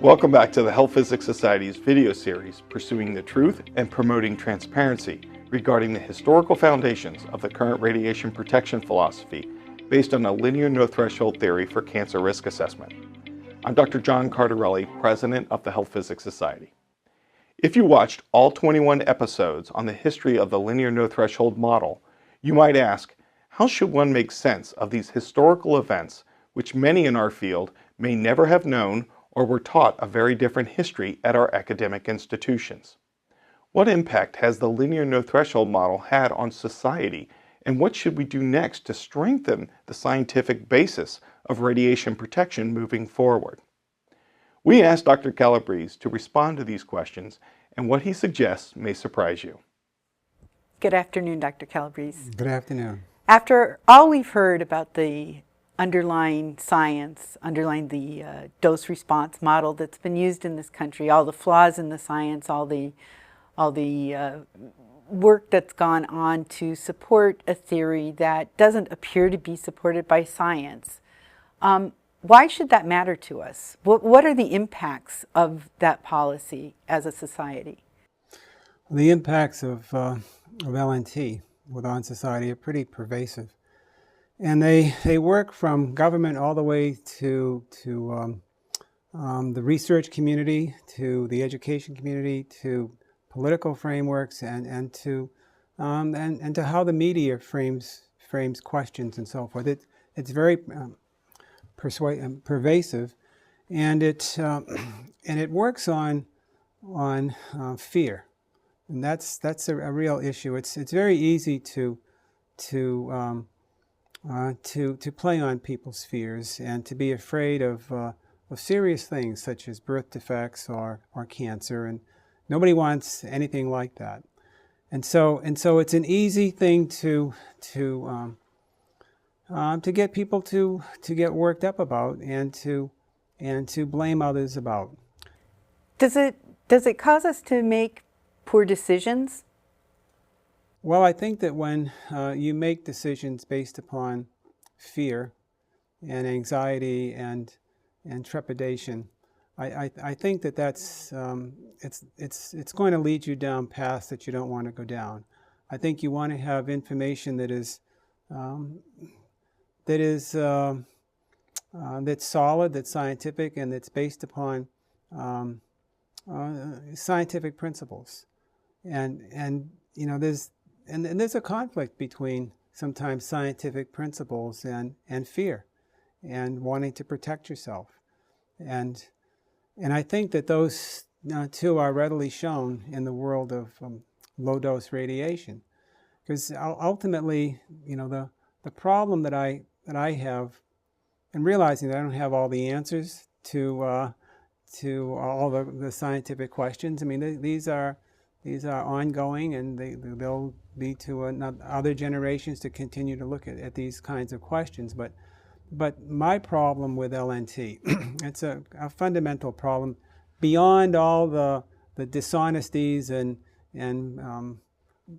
Welcome back to the Health Physics Society's video series, Pursuing the Truth and Promoting Transparency regarding the historical foundations of the current radiation protection philosophy based on a linear no-threshold theory for cancer risk assessment. I'm Dr. John Cardarelli, President of the Health Physics Society. If you watched all 21 episodes on the history of the linear no-threshold model, you might ask, how should one make sense of these historical events which many in our field may never have known or were taught a very different history at our academic institutions? What impact has the linear no-threshold model had on society, and what should we do next to strengthen the scientific basis of radiation protection moving forward? We asked Dr. Calabrese to respond to these questions, and what he suggests may surprise you. Good afternoon, Dr. Calabrese. Good afternoon. After all we've heard about the underlying science, underlying the dose-response model that's been used in this country, all the flaws in the science, all the work that's gone on to support a theory that doesn't appear to be supported by science, why should that matter to us? What are the impacts of that policy as a society? The impacts of LNT on society are pretty pervasive. And they work from government all the way to the research community, to the education community, to political frameworks, and to how the media frames questions and so forth. It's very pervasive, and it works on fear, and that's a real issue. It's very easy to play on people's fears and to be afraid of serious things such as birth defects or cancer, and nobody wants anything like that. And so it's an easy thing to get people to get worked up about and to blame others about. Does it cause us to make poor decisions? Well, I think that when you make decisions based upon fear and anxiety and trepidation, I think that's it's going to lead you down paths that you don't want to go down. I think you want to have information that's solid, that's scientific, and that's based upon scientific principles. And you know, there's a conflict between sometimes scientific principles and fear and wanting to protect yourself. And I think that those two are readily shown in the world of low-dose radiation. Because ultimately, you know, the problem that I have, and realizing that I don't have all the answers to all the scientific questions. I mean, these are ongoing, and they'll lead to other generations to continue to look at these kinds of questions. But my problem with LNT, it's a fundamental problem beyond all the dishonesties and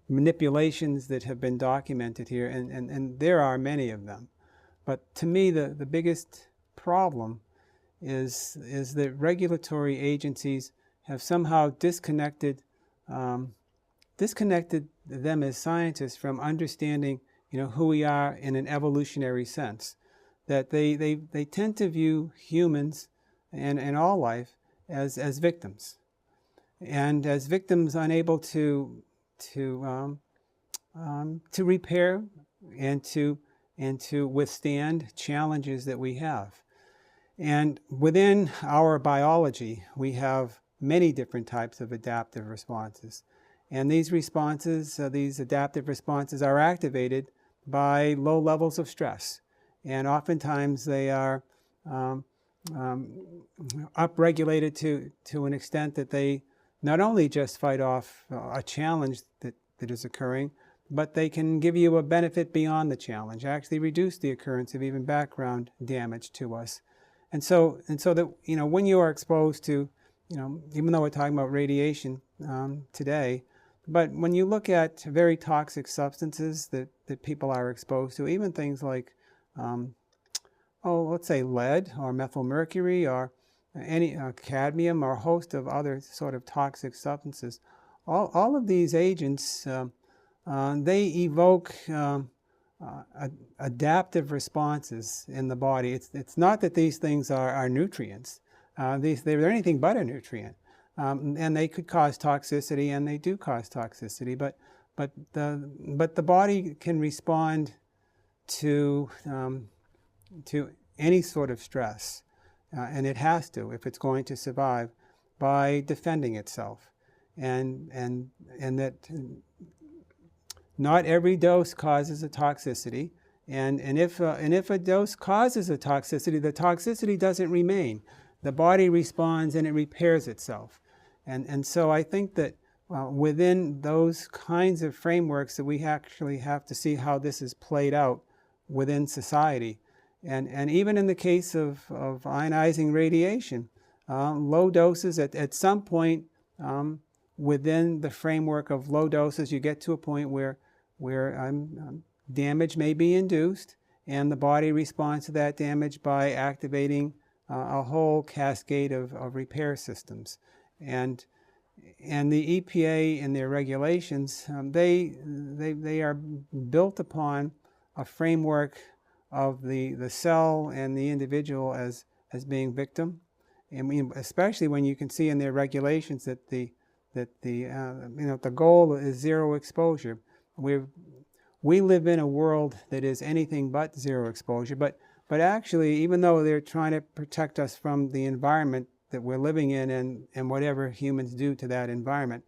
manipulations that have been documented here, and there are many of them. But to me, the biggest problem is that regulatory agencies have somehow disconnected them as scientists from understanding, you know, who we are in an evolutionary sense. That they tend to view humans and all life as victims, and as victims unable to repair and to withstand challenges that we have. And within our biology, we have many different types of adaptive responses. And these responses, these adaptive responses, are activated by low levels of stress. And oftentimes they are upregulated to an extent that they not only just fight off a challenge that is occurring, but they can give you a benefit beyond the challenge, actually reduce the occurrence of even background damage to us. And so that, you know, when you are exposed to, you know, even though we're talking about radiation today, but when you look at very toxic substances that people are exposed to, even things like, let's say lead or methylmercury or any cadmium or a host of other sort of toxic substances. All of these agents, they evoke adaptive responses in the body. It's not that these things are nutrients. They're anything but a nutrient. And they could cause toxicity, and they do cause toxicity. But the body can respond to any sort of stress, and it has to if it's going to survive, by defending itself, and that not every dose causes a toxicity, and if a dose causes a toxicity, the toxicity doesn't remain. The body responds and it repairs itself, and so I think that within those kinds of frameworks that we actually have to see how this is played out within society. And even in the case of ionizing radiation, low doses at some point within the framework of low doses, you get to a point where damage may be induced, and the body responds to that damage by activating a whole cascade of repair systems. And the EPA in their regulations, they are built upon a framework of the cell and the individual as being victim, and especially when you can see in their regulations that the goal is zero exposure. We live in a world that is anything but zero exposure, but actually, even though they're trying to protect us from the environment that we're living in and whatever humans do to that environment,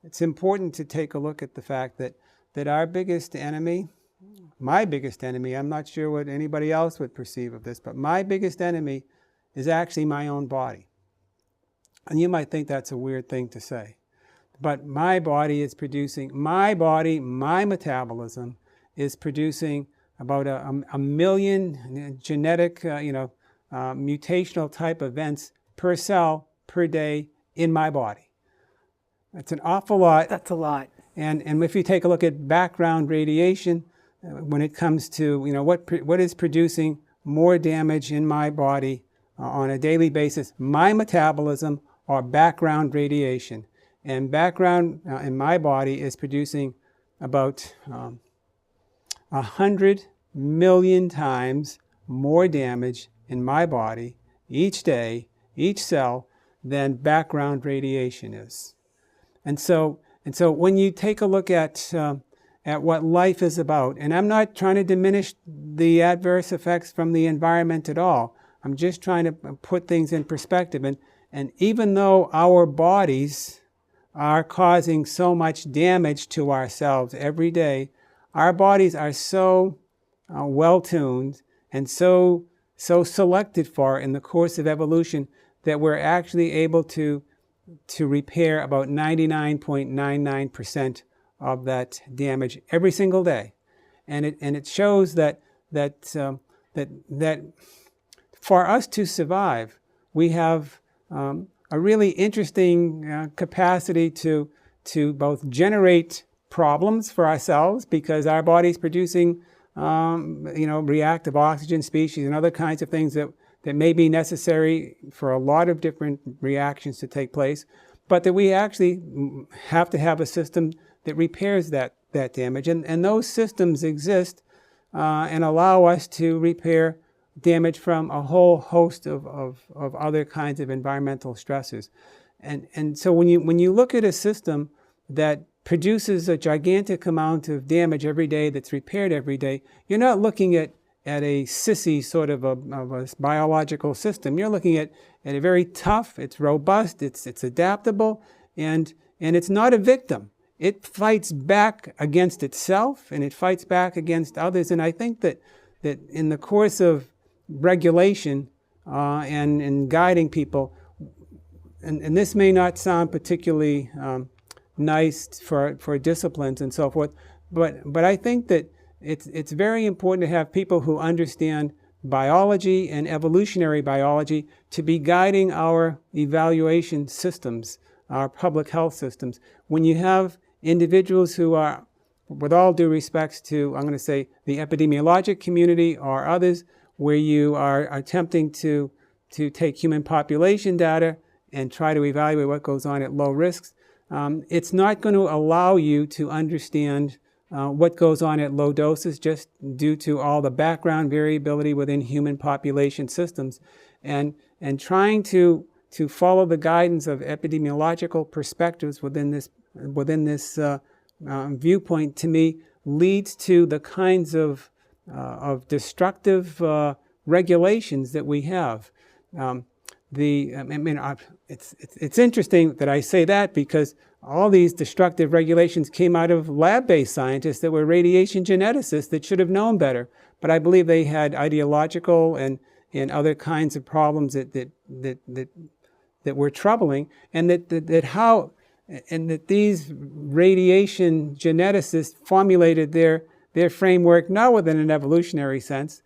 it's important to take a look at the fact that our biggest enemy, my biggest enemy, I'm not sure what anybody else would perceive of this, but my biggest enemy is actually my own body. And you might think that's a weird thing to say, but my body is producing, my metabolism is producing about a million genetic, mutational type events per cell per day in my body. That's an awful lot. That's a lot. And if you take a look at background radiation, when it comes to what is producing more damage in my body on a daily basis, my metabolism or background radiation. And background in my body is producing about 100 million times more damage in my body each day, each cell, than background radiation is. And so when you take a look at what life is about, and I'm not trying to diminish the adverse effects from the environment at all, I'm just trying to put things in perspective. And even though our bodies are causing so much damage to ourselves every day, our bodies are so well-tuned and so selected for in the course of evolution that we're actually able to repair about 99.99% of that damage every single day. And it shows that for us to survive, we have a really interesting capacity to both generate problems for ourselves, because our body's producing reactive oxygen species and other kinds of things that may be necessary for a lot of different reactions to take place, but that we actually have to have a system that repairs that damage. And those systems exist and allow us to repair damage from a whole host of other kinds of environmental stressors. And so when you look at a system that produces a gigantic amount of damage every day that's repaired every day, you're not looking at a sissy sort of a biological system. You're looking at a very tough, it's robust, it's adaptable, and it's not a victim. It fights back against itself, and it fights back against others. And I think that in the course of regulation and guiding people, and this may not sound particularly nice for disciplines and so forth, but I think that it's very important to have people who understand biology and evolutionary biology to be guiding our evaluation systems, our public health systems. When you have individuals who are, with all due respects to, I'm going to say, the epidemiologic community or others, where you are attempting to to take human population data and try to evaluate what goes on at low risks, it's not going to allow you to understand what goes on at low doses, just due to all the background variability within human population systems. And trying to follow the guidance of epidemiological perspectives within this viewpoint, to me, leads to the kinds of destructive regulations that we have. It's interesting that I say that, because all these destructive regulations came out of lab-based scientists that were radiation geneticists that should have known better. But I believe they had ideological and other kinds of problems that were troubling, and that these radiation geneticists formulated their framework not within an evolutionary sense.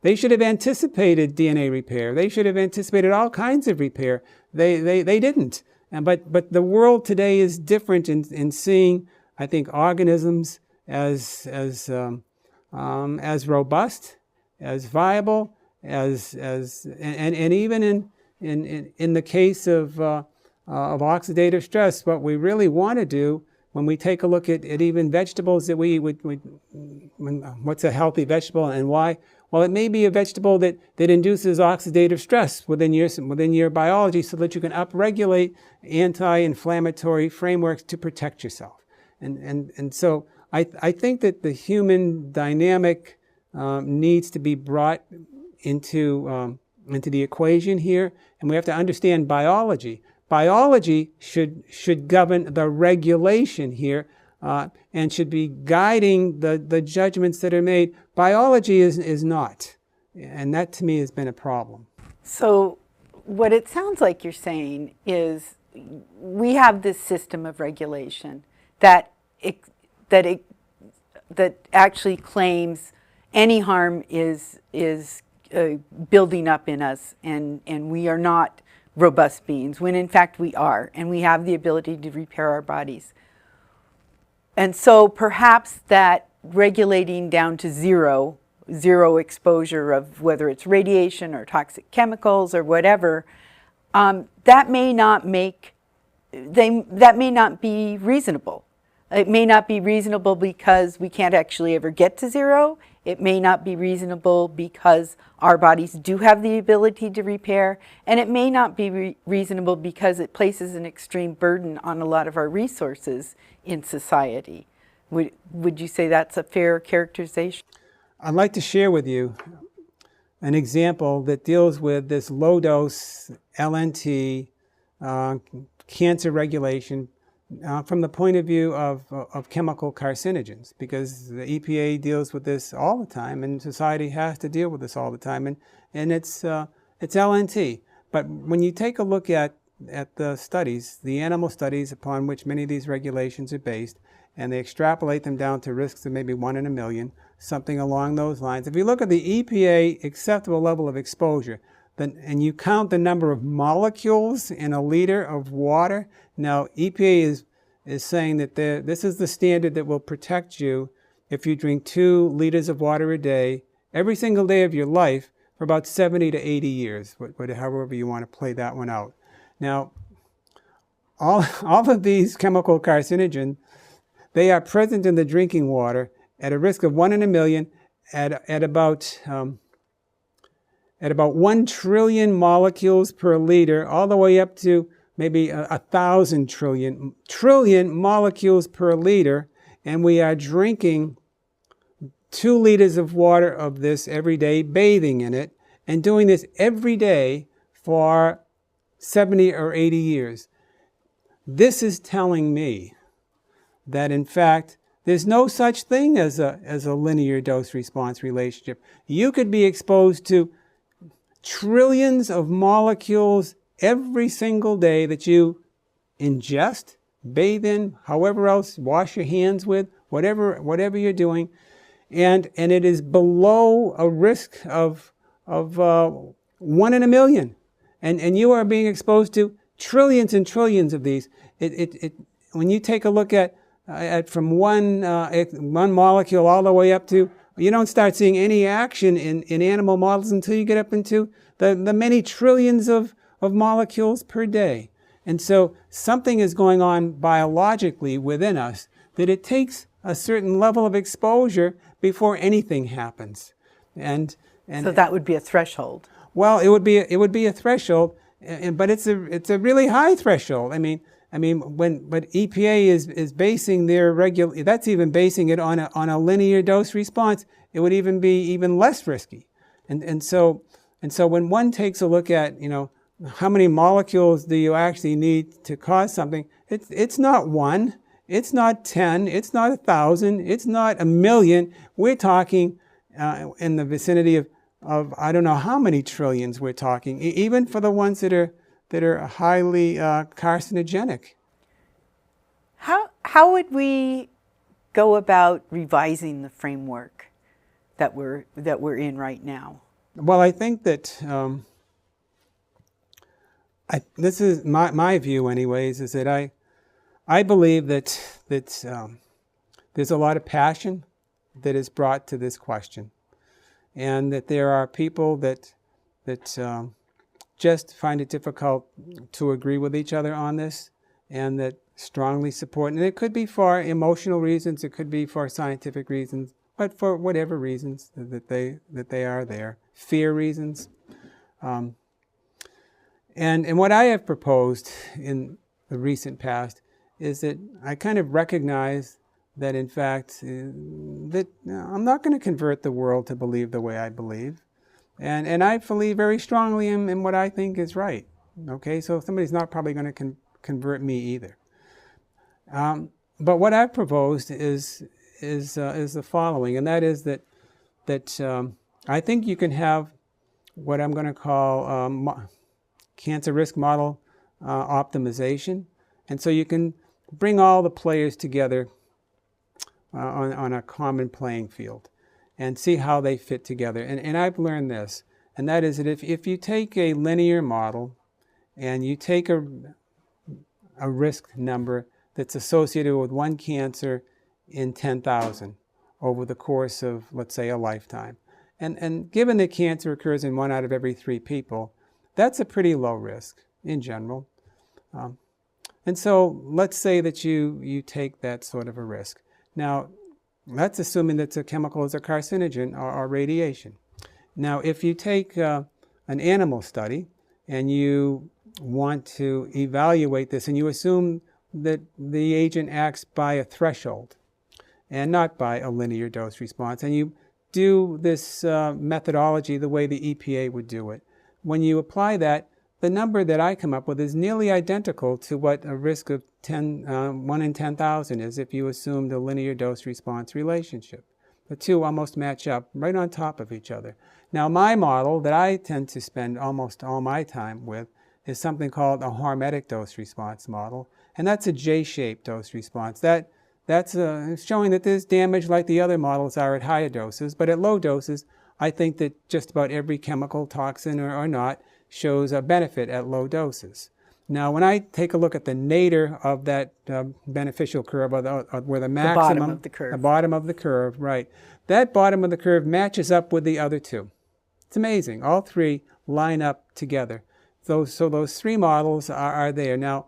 They should have anticipated DNA repair. They should have anticipated all kinds of repair. They didn't. But the world today is different in seeing, I think, organisms as robust, as viable, and even in the case of oxidative stress, what we really want to do when we take a look at even vegetables that we would, what's a healthy vegetable and why? Well, it may be a vegetable that induces oxidative stress within your biology, so that you can upregulate anti-inflammatory frameworks to protect yourself. And so I think that the human dynamic needs to be brought into the equation here, and we have to understand biology. Biology should govern the regulation here, and should be guiding the judgments that are made. Biology is not, and that to me has been a problem. So what it sounds like you're saying is we have this system of regulation that actually claims any harm is building up in us, and we are not robust beings, when in fact we are, and we have the ability to repair our bodies. And so perhaps that regulating down to zero exposure of whether it's radiation or toxic chemicals or whatever, that may not be reasonable. It may not be reasonable because we can't actually ever get to zero. It may not be reasonable because our bodies do have the ability to repair, and it may not be reasonable because it places an extreme burden on a lot of our resources in society. Would you say that's a fair characterization? I'd like to share with you an example that deals with this low-dose LNT cancer regulation from the point of view of chemical carcinogens, because the EPA deals with this all the time, and society has to deal with this all the time, and it's LNT. But when you take a look at the studies, the animal studies upon which many of these regulations are based, and they extrapolate them down to risks of maybe 1 in a million, something along those lines. If you look at the EPA acceptable level of exposure, and you count the number of molecules in a liter of water. Now, EPA is saying that this is the standard that will protect you if you drink 2 liters of water a day, every single day of your life, for about 70 to 80 years, however you want to play that one out. Now, all of these chemical carcinogens, they are present in the drinking water at a risk of 1 in a million at about 1 trillion molecules per liter, all the way up to maybe 1,000 trillion molecules per liter, and we are drinking 2 liters of water of this every day, bathing in it, and doing this every day for 70 or 80 years. This is telling me that, in fact, there's no such thing as a linear dose-response relationship. You could be exposed to trillions of molecules every single day that you ingest, bathe in, however else, wash your hands with, whatever you're doing, and it is below a risk of 1 in a million, and you are being exposed to trillions and trillions of these. When you take a look at from one molecule all the way up to, you don't start seeing any action in animal models until you get up into the many trillions of molecules per day. And so something is going on biologically within us that it takes a certain level of exposure before anything happens. And so that would be a threshold. Well, it would be a threshold, but it's a really high threshold. I mean, but EPA is basing their that's even basing it on a linear dose response. It would even be even less risky. And so when one takes a look at, how many molecules do you actually need to cause something, it's not 1, it's not 10, it's not 1,000, it's not 1,000,000. We're talking in the vicinity of I don't know how many trillions we're talking, even for the ones that are highly carcinogenic. How would we go about revising the framework that we're in right now? Well, I think that this is my view, anyways, is that I believe that there's a lot of passion that is brought to this question, and that there are people that just find it difficult to agree with each other on this, and that strongly support. And it could be for emotional reasons, it could be for scientific reasons, but for whatever reasons that they are there, fear reasons. And what I have proposed in the recent past is that I kind of recognize that, in fact, that I'm not going to convert the world to believe the way I believe. And I believe very strongly in what I think is right. Okay, so somebody's not probably going to convert me either. But what I've proposed is the following, and that is that I think you can have what I'm going to call cancer risk model optimization, and so you can bring all the players together on a common playing field and see how they fit together. And I've learned this, and that is that if you take a linear model and you take a risk number that's associated with one cancer in 10,000 over the course of, let's say, a lifetime, and given that cancer occurs in 1 out of every 3 people, that's a pretty low risk in general. And so let's say that you take that sort of a risk. Now, that's assuming that the chemical is a carcinogen or radiation. Now, if you take an animal study and you want to evaluate this, and you assume that the agent acts by a threshold and not by a linear dose response, and you do this methodology the way the EPA would do it, when you apply that, the number that I come up with is nearly identical to what a risk of 1 in 10,000 is if you assumed a linear dose response relationship. The two almost match up right on top of each other. Now, my model that I tend to spend almost all my time with is something called a hormetic dose response model, and that's a J-shaped dose response. That's showing that there's damage like the other models are at higher doses, but at low doses, I think that just about every chemical, toxin or not, shows a benefit at low doses. Now, when I take a look at the nadir of that beneficial curve, where the maximum, the bottom of the curve. The bottom of the curve, right. That bottom of the curve matches up with the other two. It's amazing. All 3 line up together. So those 3 models are there. Now,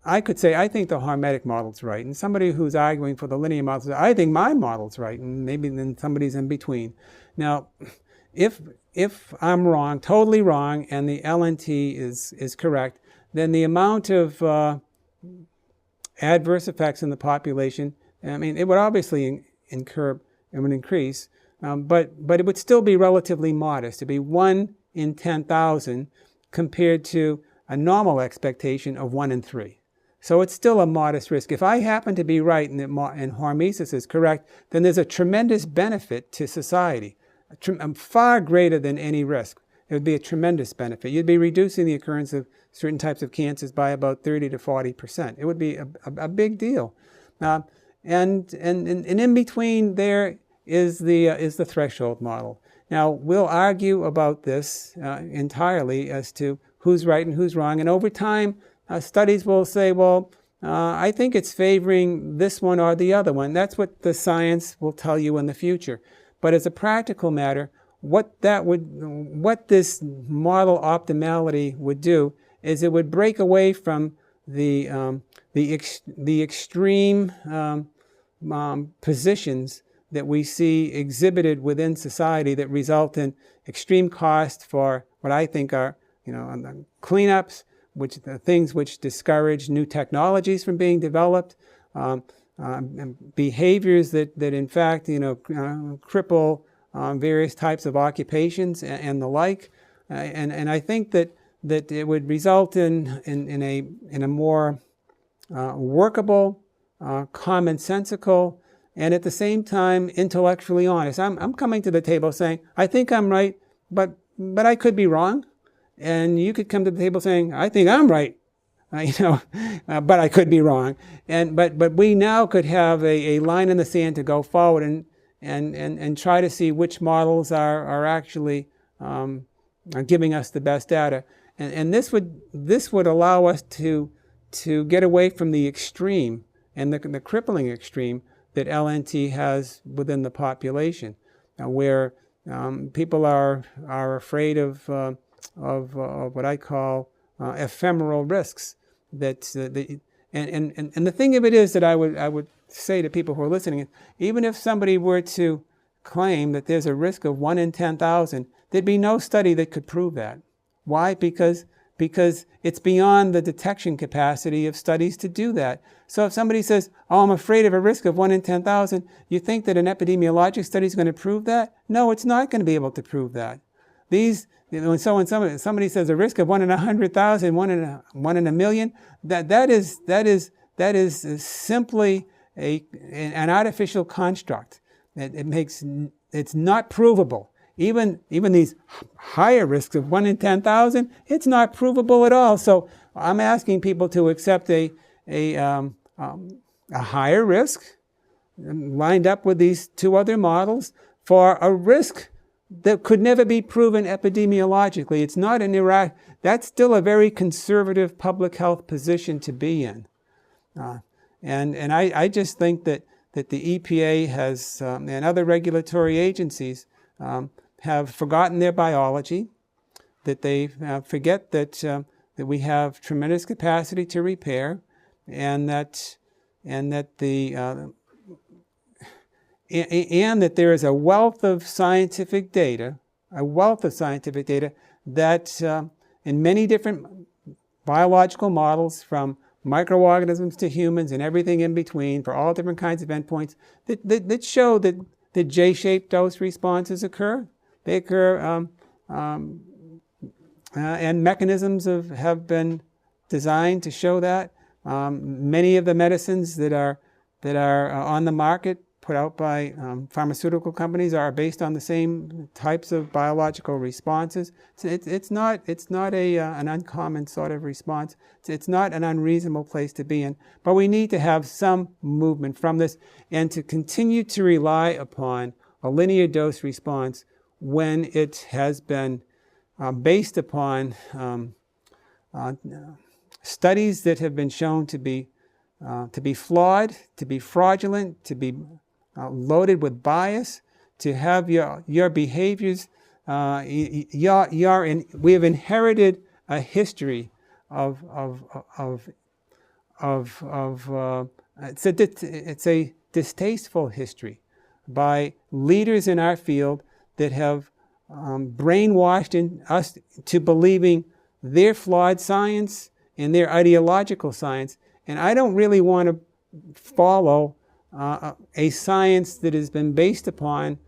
I could say, I think the hormetic model's right. And somebody who's arguing for the linear model says, I think my model's right. And maybe then somebody's in between. Now, if I'm wrong, totally wrong, and the LNT is correct, then the amount of adverse effects in the population, I mean, it would obviously increase, but it would still be relatively modest. It'd be 1 in 10,000 compared to a normal expectation of 1 in 3. So it's still a modest risk. If I happen to be right and hormesis is correct, then there's a tremendous benefit to society, far greater than any risk. It would be a tremendous benefit. You'd be reducing the occurrence of certain types of cancers by about 30 to 40%. It would be a big deal. And in between there is the threshold model. Now, we'll argue about this entirely as to who's right and who's wrong. And over time, studies will say, well, I think it's favoring this one or the other one. That's what the science will tell you in the future. But as a practical matter, what this model optimality would do is it would break away from the extreme positions that we see exhibited within society that result in extreme cost for what I think are, cleanups, things which discourage new technologies from being developed, behaviors that in fact, cripple various types of occupations and the like. And I think that it would result in a more workable, commonsensical, and at the same time intellectually honest. I'm coming to the table saying, I think I'm right, but I could be wrong. And you could come to the table saying, I think I'm right, but I could be wrong. But we now could have a line in the sand to go forward and try to see which models are actually giving us the best data. And this would allow us to get away from the extreme and the crippling extreme that LNT has within the population, where people are afraid of what I call ephemeral risks. And the thing of it is that I would say to people who are listening, even if somebody were to claim that there's a risk of 1 in 10,000, there'd be no study that could prove that. Why? Because it's beyond the detection capacity of studies to do that. So if somebody says, I'm afraid of a risk of 1 in 10,000, you think that an epidemiologic study is going to prove that? No, it's not going to be able to prove that. When somebody says a risk of 1 in 100,000, 1 in a million, that is simply an artificial construct. It's not provable. Even these higher risks of 1 in 10,000, it's not provable at all. So I'm asking people to accept a higher risk lined up with these two other models for a risk that could never be proven epidemiologically. It's not an that's still a very conservative public health position to be in. And I just think that the EPA has and other regulatory agencies have forgotten their biology, that they forget that we have tremendous capacity to repair, and that there is a wealth of scientific data that in many different biological models, from microorganisms to humans and everything in between, for all different kinds of endpoints, that show that J-shaped dose responses occur. They occur, and mechanisms have been designed to show that. Many of the medicines that are on the market, put out by pharmaceutical companies, are based on the same types of biological responses. It's not an uncommon sort of response. It's not an unreasonable place to be in. But we need to have some movement from this, and to continue to rely upon a linear dose response when it has been based upon studies that have been shown to be flawed, to be fraudulent, to be loaded with bias, to have your behaviors. We have inherited a history it's a distasteful history by leaders in our field that have brainwashed us to believing their flawed science and their ideological science. And I don't really want to follow a science that has been based upon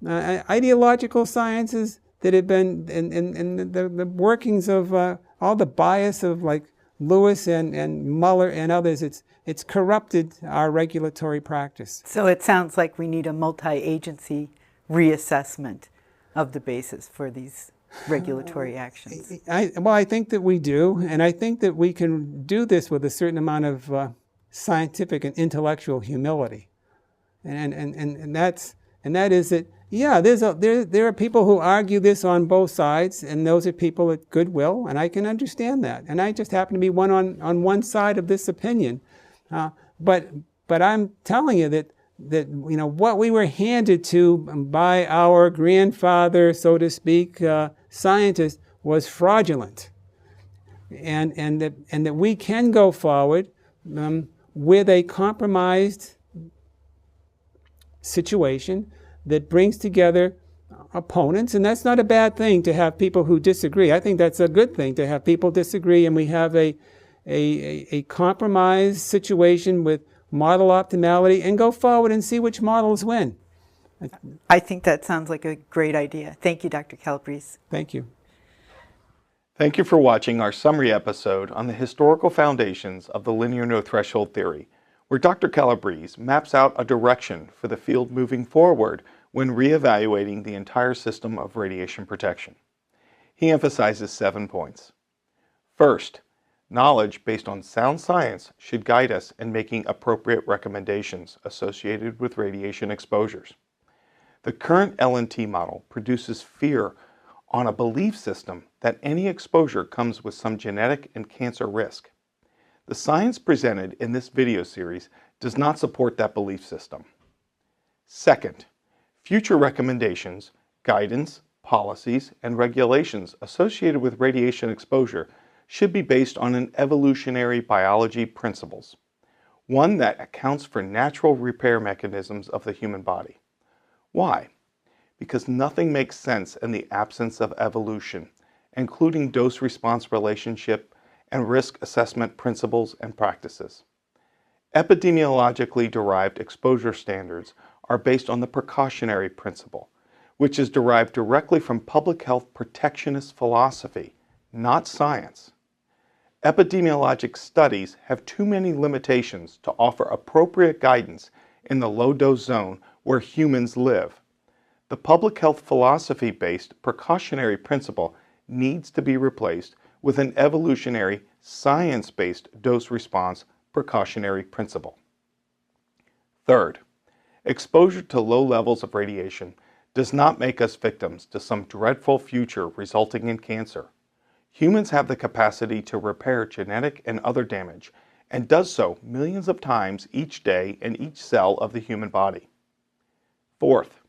ideological sciences that have been in the workings of all the bias of like Lewis and Muller and others. It's corrupted our regulatory practice. So it sounds like we need a multi-agency reassessment of the basis for these regulatory actions. I think that we do, and I think that we can do this with a certain amount of scientific and intellectual humility, and that is that. Yeah, there are people who argue this on both sides, and those are people at goodwill, and I can understand that. And I just happen to be one on one side of this opinion. But I'm telling you what we were handed to by our grandfather, so to speak, scientists, was fraudulent, and that we can go forward with a compromised situation that brings together opponents, and that's not a bad thing to have people who disagree. I think that's a good thing to have people disagree, and we have a compromised situation with model optimality, and go forward and see which models win. I think that sounds like a great idea. Thank you, Dr. Calabrese. Thank you. Thank you for watching our summary episode on the historical foundations of the linear no threshold theory, where Dr. Calabrese maps out a direction for the field moving forward when reevaluating the entire system of radiation protection. He emphasizes 7 points. First, knowledge based on sound science should guide us in making appropriate recommendations associated with radiation exposures. The current L&T model produces fear on a belief system that any exposure comes with some genetic and cancer risk. The science presented in this video series does not support that belief system. Second, future recommendations, guidance, policies, and regulations associated with radiation exposure should be based on an evolutionary biology principles, one that accounts for natural repair mechanisms of the human body. Why? Because nothing makes sense in the absence of evolution, including dose-response relationship and risk assessment principles and practices. Epidemiologically derived exposure standards are based on the precautionary principle, which is derived directly from public health protectionist philosophy, not science. Epidemiologic studies have too many limitations to offer appropriate guidance in the low-dose zone where humans live. The public health philosophy-based precautionary principle needs to be replaced with an evolutionary, science-based dose-response precautionary principle. Third, exposure to low levels of radiation does not make us victims to some dreadful future resulting in cancer. Humans have the capacity to repair genetic and other damage, and does so millions of times each day in each cell of the human body. Fourth,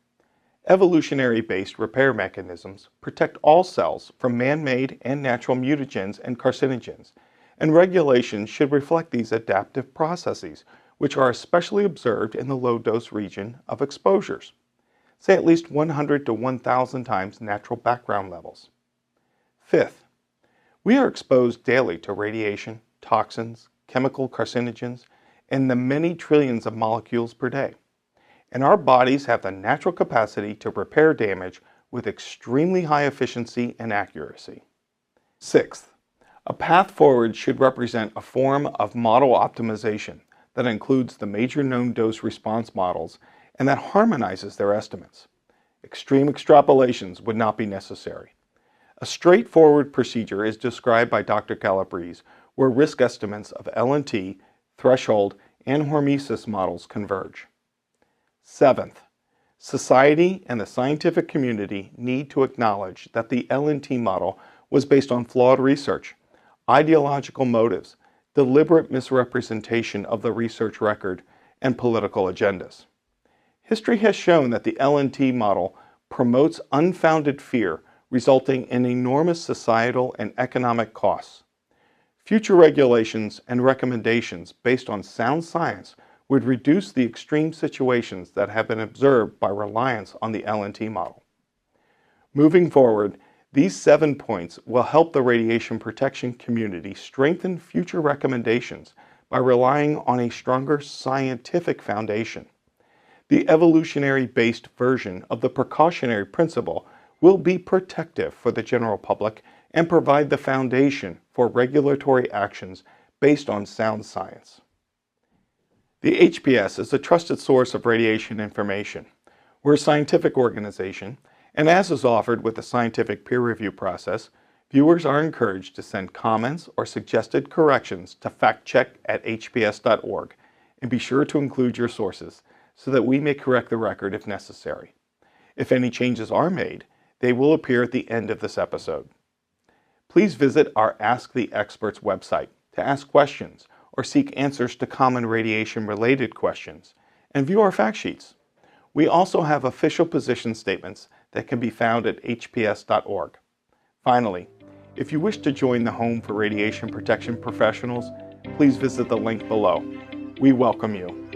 evolutionary-based repair mechanisms protect all cells from man-made and natural mutagens and carcinogens, and regulations should reflect these adaptive processes, which are especially observed in the low-dose region of exposures, say at least 100 to 1,000 times natural background levels. Fifth, we are exposed daily to radiation, toxins, chemical carcinogens, and the many trillions of molecules per day. And our bodies have the natural capacity to repair damage with extremely high efficiency and accuracy. Sixth, a path forward should represent a form of model optimization that includes the major known dose response models and that harmonizes their estimates. Extreme extrapolations would not be necessary. A straightforward procedure is described by Dr. Calabrese, where risk estimates of L&T, threshold, and hormesis models converge. Seventh, society and the scientific community need to acknowledge that the L&T model was based on flawed research, ideological motives, deliberate misrepresentation of the research record, and political agendas. History has shown that the L&T model promotes unfounded fear, resulting in enormous societal and economic costs. Future regulations and recommendations based on sound science would reduce the extreme situations that have been observed by reliance on the L&T model. Moving forward, these 7 points will help the radiation protection community strengthen future recommendations by relying on a stronger scientific foundation. The evolutionary-based version of the precautionary principle will be protective for the general public and provide the foundation for regulatory actions based on sound science. The HPS is a trusted source of radiation information. We're a scientific organization, and as is offered with the scientific peer review process, viewers are encouraged to send comments or suggested corrections to factcheck@hps.org, and be sure to include your sources so that we may correct the record if necessary. If any changes are made, they will appear at the end of this episode. Please visit our Ask the Experts website to ask questions or seek answers to common radiation-related questions, and view our fact sheets. We also have official position statements that can be found at hps.org. Finally, if you wish to join the Home for Radiation Protection Professionals, please visit the link below. We welcome you.